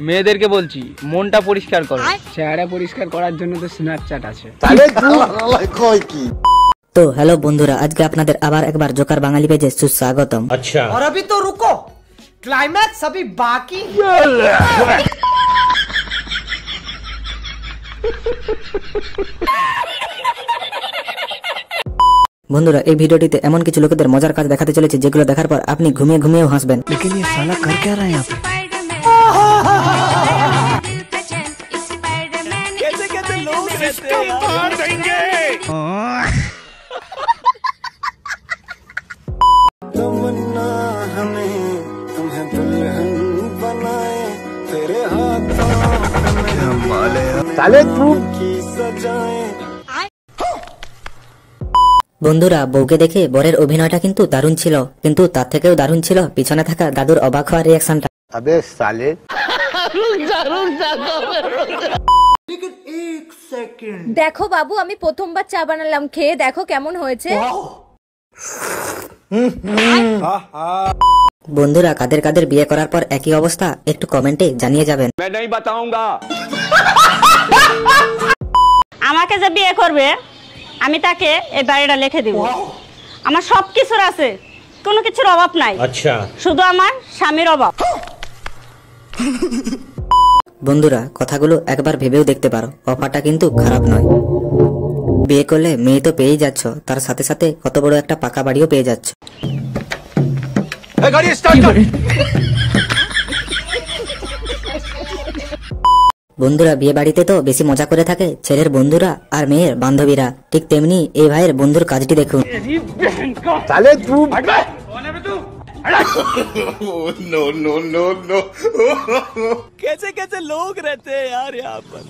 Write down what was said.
মেয়েদেরকে বলছি মনটা পরিষ্কার করো। চেহারা পরিষ্কার করার জন্য তো স্ন্যাপচ্যাট আছে। তো হ্যালো বন্ধুরা, আজকে আপনাদের আবার একবার জোকার বাঙালি পেজে সুস্বাগতম। আচ্ছা, और अभी तो रुको, क्लाइमैक्स अभी बाकी। বন্ধুরা, এই ভিডিওটিতে এমন কিছু লোকেদের মজার কাজ দেখাতে চলেছে যেগুলো দেখার পর আপনি ঘুমিয়ে ঘুমিয়েও হাসবেন। लेकिन ये साला कर क्या रहा है यहाँ पे? कैसे लोग रहते हैं यार? तमन्ना हमें तुम्हें दुल्हन बनाए, तेरे हाथों में की सजाएं। বন্ধুরা, বউকে দেখে বরের অভিনয়টা কিন্তু দারুণ ছিল, কিন্তু তার থেকেও দারুণ ছিল পিছনে থাকা দাদুর অবাক হওয়ার রিয়াকশনটা। अबे साले দেখো বাবু, আমি প্রথমবার চা বানালাম, খেয়ে দেখো কেমন হয়েছে। বন্ধুরা, কাদের কাদের বিয়ে করার পর একই অবস্থা একটু কমেন্টে জানিয়ে যাবেন। আমাকে যে বিয়ে করবে আমি তাকে এই বাড়িটা লিখে দিব। আমার সব কিছুর আছে, কোনো কিছুর অভাব নাই। আচ্ছা, শুধু আমার স্বামীর অভাব। বন্ধুরা, কথাগুলো একবার ভেবেও দেখতে পারো, অফারটা কিন্তু খারাপ নয়। বিয়ে করলে মেয়ে তো পেয়েই যাচ্ছ, তার সাথে সাথে কত বড় একটা পাকা বাড়িও পেয়ে যাচ্ছ। বন্ধুরা, বিয়ে বাড়িতে তো বেশি মজা করে থাকে ছেলের বন্ধুরা আর মেয়ের বান্ধবীরা, ঠিক তেমনি এই ভাইয়ের বন্ধুর কাজটি দেখুন। नो नो नो नो कैसे कैसे लोग रहते हैं यार यहाँ पर?